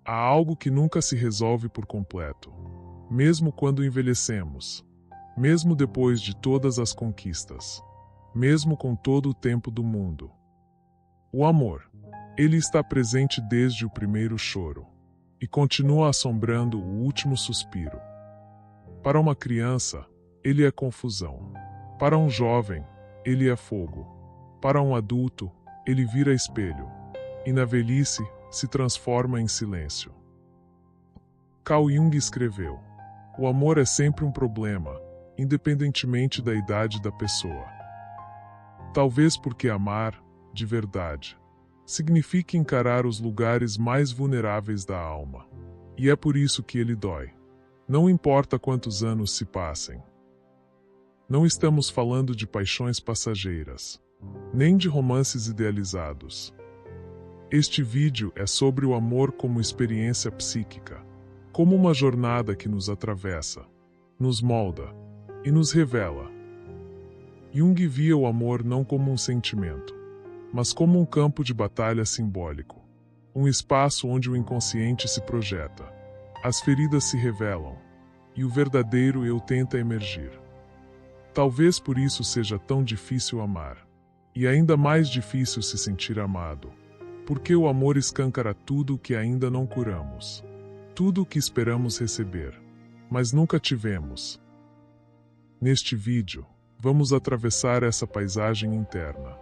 Há algo que nunca se resolve por completo, mesmo quando envelhecemos, mesmo depois de todas as conquistas, mesmo com todo o tempo do mundo. O amor, ele está presente desde o primeiro choro e continua assombrando o último suspiro. Para uma criança, ele é confusão. Para um jovem, ele é fogo. Para um adulto, ele vira espelho. E na velhice, se transforma em silêncio. Carl Jung escreveu: o amor é sempre um problema, independentemente da idade da pessoa. Talvez porque amar, de verdade, significa encarar os lugares mais vulneráveis da alma. E é por isso que ele dói. Não importa quantos anos se passem. Não estamos falando de paixões passageiras, nem de romances idealizados. Este vídeo é sobre o amor como experiência psíquica, como uma jornada que nos atravessa, nos molda e nos revela. Jung via o amor não como um sentimento, mas como um campo de batalha simbólico, um espaço onde o inconsciente se projeta, as feridas se revelam, e o verdadeiro eu tenta emergir. Talvez por isso seja tão difícil amar, e ainda mais difícil se sentir amado, porque o amor escancara tudo o que ainda não curamos, tudo o que esperamos receber, mas nunca tivemos. Neste vídeo, vamos atravessar essa paisagem interna,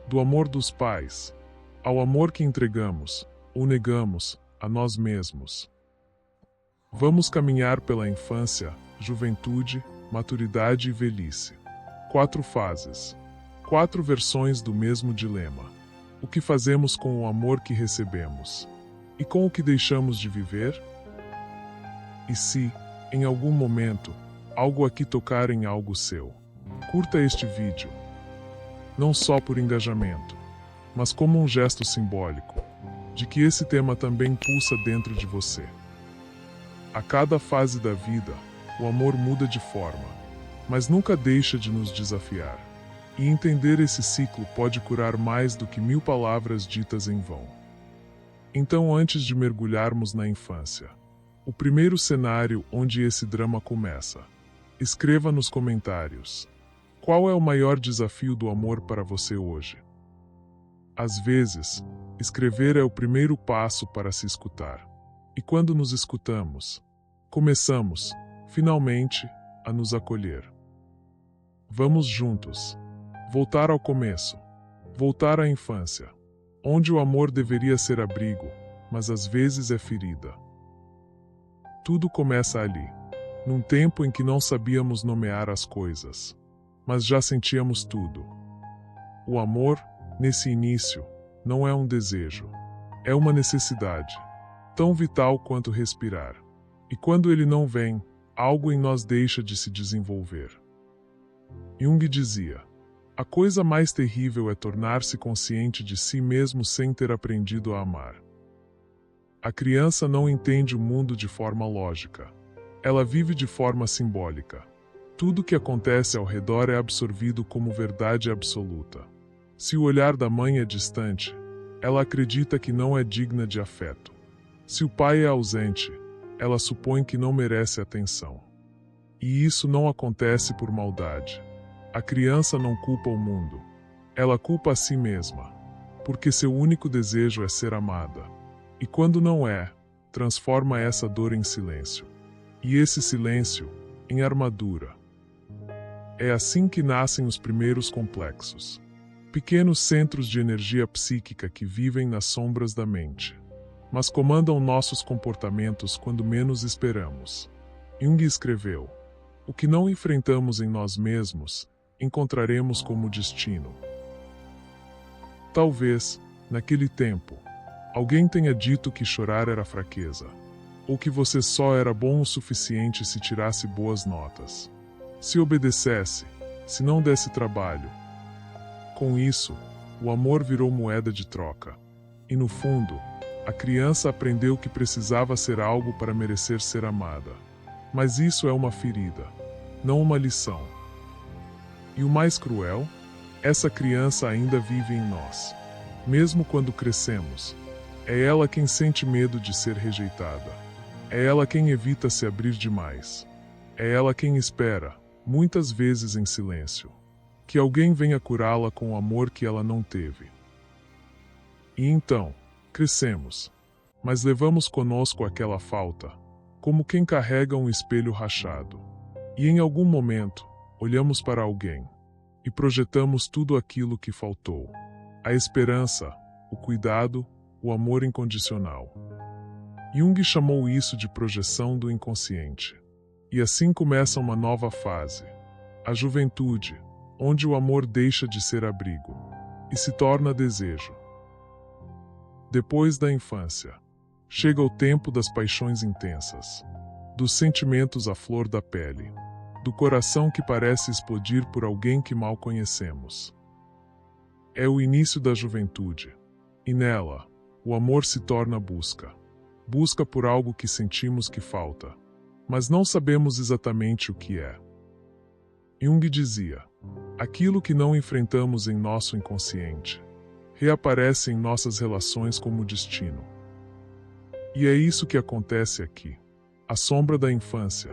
do amor dos pais, ao amor que entregamos, ou negamos, a nós mesmos. Vamos caminhar pela infância, juventude, maturidade e velhice. 4 fases. 4 versões do mesmo dilema. O que fazemos com o amor que recebemos? E com o que deixamos de viver? E se, em algum momento, algo aqui tocar em algo seu, curta este vídeo. Não só por engajamento, mas como um gesto simbólico, de que esse tema também pulsa dentro de você. A cada fase da vida, o amor muda de forma, mas nunca deixa de nos desafiar. E entender esse ciclo pode curar mais do que 1000 palavras ditas em vão. Então, antes de mergulharmos na infância, o primeiro cenário onde esse drama começa, escreva nos comentários: qual é o maior desafio do amor para você hoje? Às vezes, escrever é o primeiro passo para se escutar. E quando nos escutamos, começamos, finalmente, a nos acolher. Vamos juntos voltar ao começo, voltar à infância, onde o amor deveria ser abrigo, mas às vezes é ferida. Tudo começa ali, num tempo em que não sabíamos nomear as coisas, mas já sentíamos tudo. O amor, nesse início, não é um desejo, é uma necessidade, tão vital quanto respirar. E quando ele não vem, algo em nós deixa de se desenvolver. Jung dizia: a coisa mais terrível é tornar-se consciente de si mesmo sem ter aprendido a amar. A criança não entende o mundo de forma lógica. Ela vive de forma simbólica. Tudo que acontece ao redor é absorvido como verdade absoluta. Se o olhar da mãe é distante, ela acredita que não é digna de afeto. Se o pai é ausente, ela supõe que não merece atenção. E isso não acontece por maldade. A criança não culpa o mundo. Ela culpa a si mesma, porque seu único desejo é ser amada. E quando não é, transforma essa dor em silêncio. E esse silêncio, em armadura. É assim que nascem os primeiros complexos. Pequenos centros de energia psíquica que vivem nas sombras da mente, mas comandam nossos comportamentos quando menos esperamos. Jung escreveu: o que não enfrentamos em nós mesmos, encontraremos como destino. Talvez, naquele tempo, alguém tenha dito que chorar era fraqueza, ou que você só era bom o suficiente se tirasse boas notas, se obedecesse, se não desse trabalho. Com isso, o amor virou moeda de troca, e no fundo, a criança aprendeu que precisava ser algo para merecer ser amada. Mas isso é uma ferida, não uma lição. E o mais cruel? Essa criança ainda vive em nós. Mesmo quando crescemos, É ela quem sente medo de ser rejeitada. É ela quem evita se abrir demais. É ela quem espera, muitas vezes em silêncio, que alguém venha curá-la com o amor que ela não teve. E então, crescemos, mas levamos conosco aquela falta, como quem carrega um espelho rachado. E em algum momento, olhamos para alguém e projetamos tudo aquilo que faltou: a esperança, o cuidado, o amor incondicional. Jung chamou isso de projeção do inconsciente. E assim começa uma nova fase, a juventude, onde o amor deixa de ser abrigo e se torna desejo. Depois da infância, chega o tempo das paixões intensas, dos sentimentos à flor da pele, do coração que parece explodir por alguém que mal conhecemos. É o início da juventude, e nela, o amor se torna busca. Busca por algo que sentimos que falta, mas não sabemos exatamente o que é. Jung dizia: aquilo que não enfrentamos em nosso inconsciente reaparece em nossas relações como destino. E é isso que acontece aqui. A sombra da infância,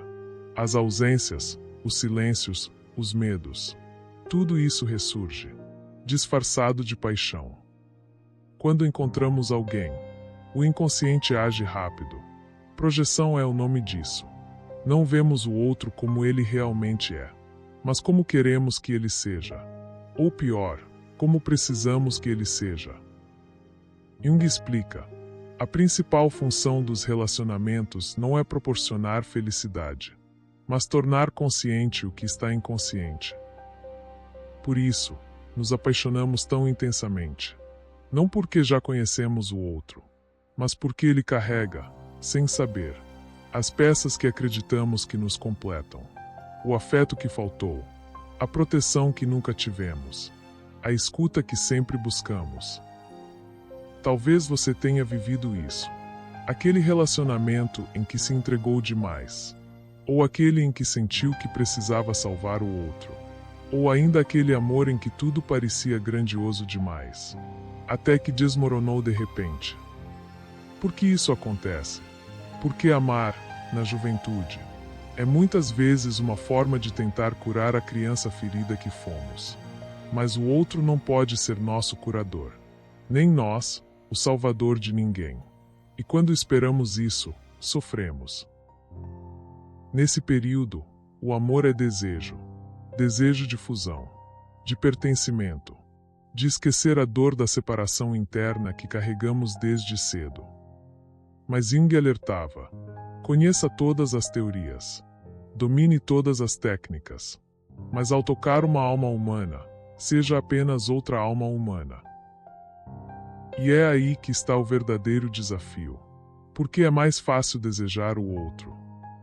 as ausências, os silêncios, os medos. Tudo isso ressurge, disfarçado de paixão. Quando encontramos alguém, o inconsciente age rápido. Projeção é o nome disso. Não vemos o outro como ele realmente é, mas como queremos que ele seja. Ou pior, como precisamos que ele seja. Jung explica: a principal função dos relacionamentos não é proporcionar felicidade, mas tornar consciente o que está inconsciente. Por isso, nos apaixonamos tão intensamente. Não porque já conhecemos o outro, mas porque ele carrega, sem saber, as peças que acreditamos que nos completam, o afeto que faltou, a proteção que nunca tivemos, a escuta que sempre buscamos. Talvez você tenha vivido isso. Aquele relacionamento em que se entregou demais, ou aquele em que sentiu que precisava salvar o outro, ou ainda aquele amor em que tudo parecia grandioso demais, até que desmoronou de repente. Por que isso acontece? Porque amar, na juventude, é muitas vezes uma forma de tentar curar a criança ferida que fomos. Mas o outro não pode ser nosso curador, nem nós, o salvador de ninguém. E quando esperamos isso, sofremos. Nesse período, o amor é desejo. Desejo de fusão, de pertencimento, de esquecer a dor da separação interna que carregamos desde cedo. Mas Jung alertava: conheça todas as teorias, domine todas as técnicas, mas ao tocar uma alma humana, seja apenas outra alma humana. E é aí que está o verdadeiro desafio, porque é mais fácil desejar o outro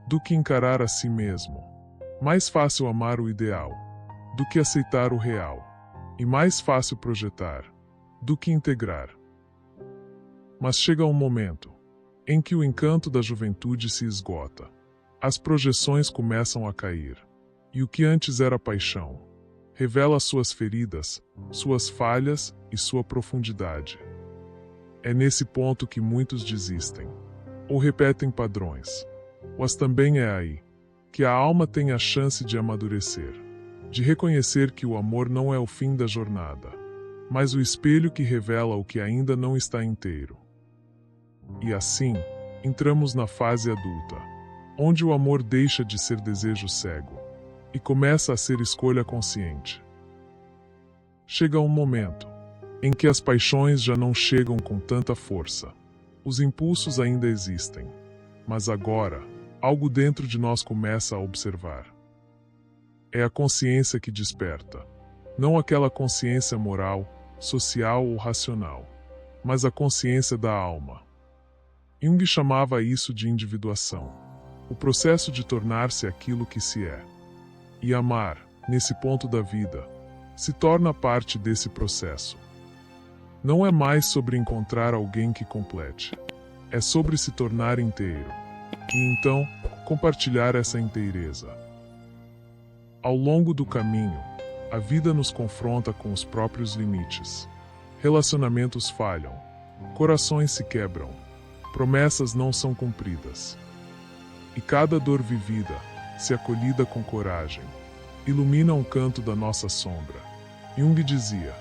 do que encarar a si mesmo. Mais fácil amar o ideal do que aceitar o real, e mais fácil projetar do que integrar. Mas chega um momento em que o encanto da juventude se esgota. As projeções começam a cair, e o que antes era paixão revela suas feridas, suas falhas e sua profundidade. É nesse ponto que muitos desistem, ou repetem padrões. Mas também é aí que a alma tem a chance de amadurecer, de reconhecer que o amor não é o fim da jornada, mas o espelho que revela o que ainda não está inteiro. E assim, entramos na fase adulta, onde o amor deixa de ser desejo cego e começa a ser escolha consciente. Chega um momento em que as paixões já não chegam com tanta força. Os impulsos ainda existem, mas agora, algo dentro de nós começa a observar. É a consciência que desperta. Não aquela consciência moral, social ou racional, mas a consciência da alma. Jung chamava isso de individuação, o processo de tornar-se aquilo que se é. E amar, nesse ponto da vida, se torna parte desse processo. Não é mais sobre encontrar alguém que complete. É sobre se tornar inteiro. E então, compartilhar essa inteireza. Ao longo do caminho, a vida nos confronta com os próprios limites. Relacionamentos falham, Corações se quebram, promessas não são cumpridas. E cada dor vivida, se acolhida com coragem, ilumina um canto da nossa sombra. Jung dizia: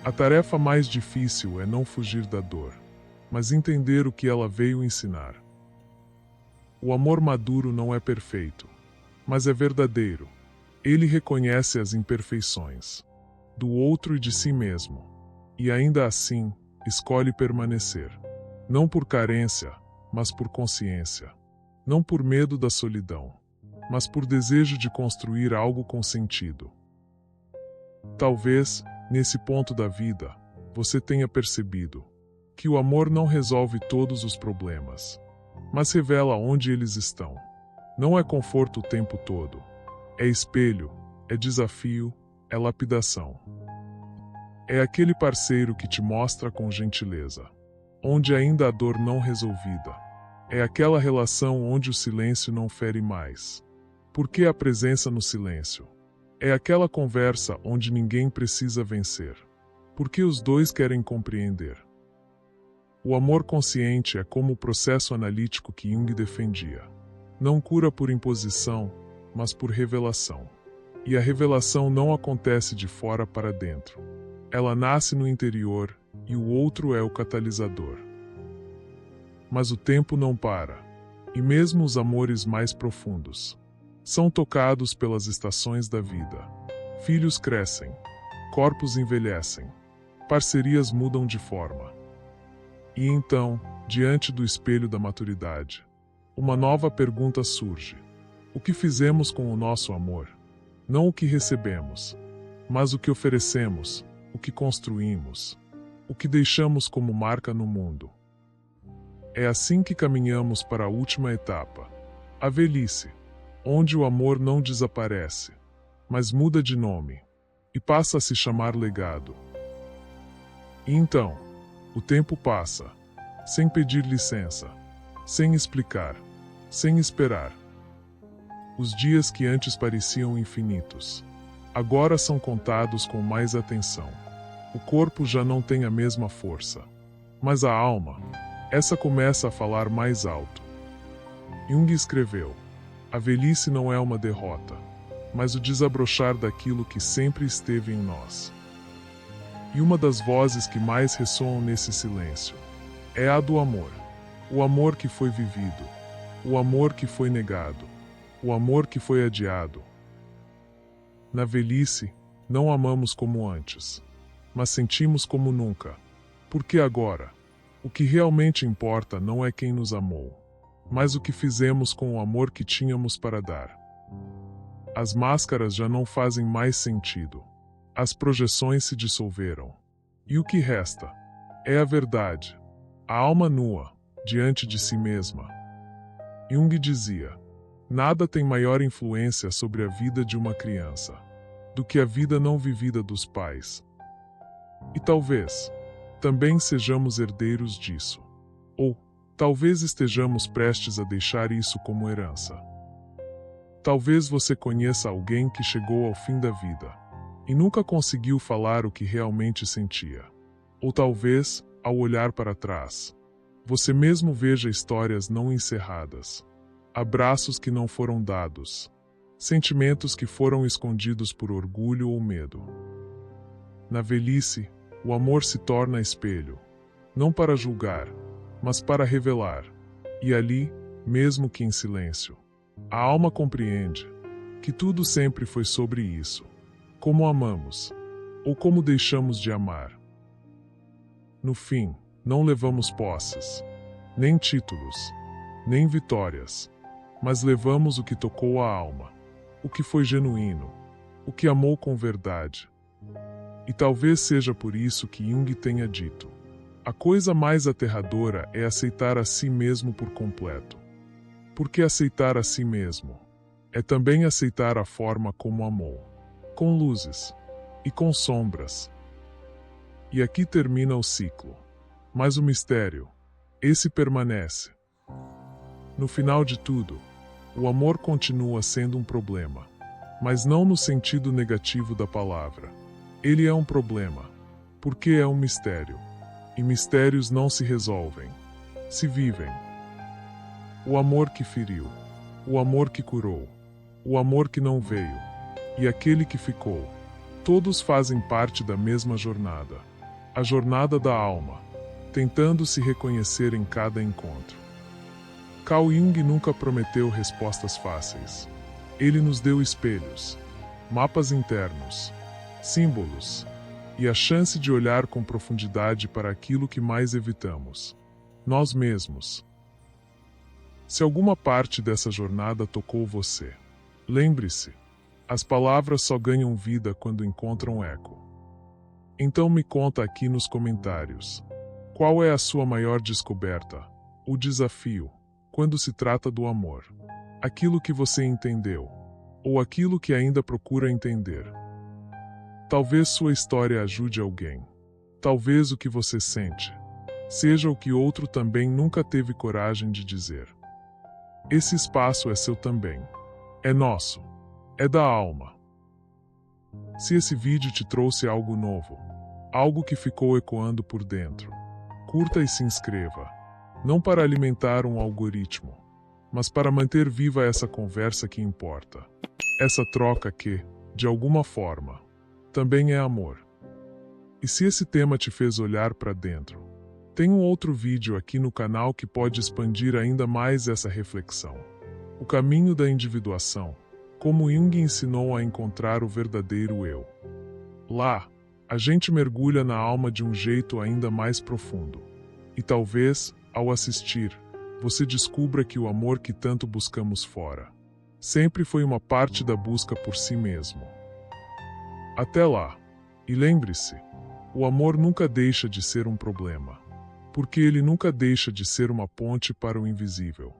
a tarefa mais difícil é não fugir da dor, mas entender o que ela veio ensinar. O amor maduro não é perfeito, mas é verdadeiro. Ele reconhece as imperfeições do outro e de si mesmo, e ainda assim, escolhe permanecer. Não por carência, mas por consciência. Não por medo da solidão, mas por desejo de construir algo com sentido. Talvez, nesse ponto da vida, você tenha percebido que o amor não resolve todos os problemas, mas revela onde eles estão. Não é conforto o tempo todo. É espelho, é desafio, é lapidação. É aquele parceiro que te mostra com gentileza onde ainda há dor não resolvida. É aquela relação onde o silêncio não fere mais. Por que a presença no silêncio? É aquela conversa onde ninguém precisa vencer. Porque os dois querem compreender. O amor consciente é como o processo analítico que Jung defendia. Não cura por imposição, mas por revelação. E a revelação não acontece de fora para dentro. Ela nasce no interior, e o outro é o catalisador. Mas o tempo não para, e mesmo os amores mais profundos são tocados pelas estações da vida. Filhos crescem, corpos envelhecem, parcerias mudam de forma. E então, diante do espelho da maturidade, uma nova pergunta surge: o que fizemos com o nosso amor? Não o que recebemos, mas o que oferecemos, o que construímos, o que deixamos como marca no mundo. É assim que caminhamos para a última etapa, a velhice, onde o amor não desaparece, mas muda de nome, e passa a se chamar legado. E então, o tempo passa, sem pedir licença, sem explicar, sem esperar. Os dias que antes pareciam infinitos, agora são contados com mais atenção. O corpo já não tem a mesma força, mas a alma, essa começa a falar mais alto. Jung escreveu: a velhice não é uma derrota, mas o desabrochar daquilo que sempre esteve em nós. E uma das vozes que mais ressoam nesse silêncio é a do amor. O amor que foi vivido, o amor que foi negado, o amor que foi adiado. Na velhice, não amamos como antes, mas sentimos como nunca, porque agora, o que realmente importa não é quem nos amou, mas o que fizemos com o amor que tínhamos para dar. As máscaras já não fazem mais sentido, as projeções se dissolveram, e o que resta é a verdade, a alma nua, diante de si mesma. Jung dizia: nada tem maior influência sobre a vida de uma criança do que a vida não vivida dos pais. E talvez também sejamos herdeiros disso. Ou talvez estejamos prestes a deixar isso como herança. Talvez você conheça alguém que chegou ao fim da vida e nunca conseguiu falar o que realmente sentia. Ou talvez, ao olhar para trás, você mesmo veja histórias não encerradas, abraços que não foram dados, sentimentos que foram escondidos por orgulho ou medo. Na velhice, o amor se torna espelho, não para julgar, mas para revelar. E ali, mesmo que em silêncio, a alma compreende que tudo sempre foi sobre isso. Como amamos, ou como deixamos de amar. No fim, não levamos posses, nem títulos, nem vitórias, mas levamos o que tocou a alma, o que foi genuíno, o que amou com verdade. E talvez seja por isso que Jung tenha dito: a coisa mais aterradora é aceitar a si mesmo por completo. Porque aceitar a si mesmo é também aceitar a forma como amou, com luzes e com sombras. E aqui termina o ciclo. Mas o mistério, esse permanece. No final de tudo, o amor continua sendo um problema, mas não no sentido negativo da palavra. Ele é um problema, porque é um mistério. E mistérios não se resolvem, se vivem. O amor que feriu, o amor que curou, o amor que não veio, e aquele que ficou, todos fazem parte da mesma jornada, a jornada da alma, tentando se reconhecer em cada encontro. Carl Jung nunca prometeu respostas fáceis. Ele nos deu espelhos, mapas internos, símbolos, e a chance de olhar com profundidade para aquilo que mais evitamos, nós mesmos. Se alguma parte dessa jornada tocou você, lembre-se, as palavras só ganham vida quando encontram eco. Então me conta aqui nos comentários, qual é a sua maior descoberta, o desafio, quando se trata do amor? Aquilo que você entendeu, ou aquilo que ainda procura entender. Talvez sua história ajude alguém. Talvez o que você sente seja o que outro também nunca teve coragem de dizer. Esse espaço é seu também. É nosso. É da alma. Se esse vídeo te trouxe algo novo, algo que ficou ecoando por dentro, curta e se inscreva. Não para alimentar um algoritmo, mas para manter viva essa conversa que importa. Essa troca que, de alguma forma, também é amor. E se esse tema te fez olhar para dentro, tem um outro vídeo aqui no canal que pode expandir ainda mais essa reflexão. O caminho da individuação, como Jung ensinou a encontrar o verdadeiro eu. Lá, a gente mergulha na alma de um jeito ainda mais profundo. E talvez, ao assistir, você descubra que o amor que tanto buscamos fora sempre foi uma parte da busca por si mesmo. Até lá. E lembre-se, o amor nunca deixa de ser um problema, porque ele nunca deixa de ser uma ponte para o invisível.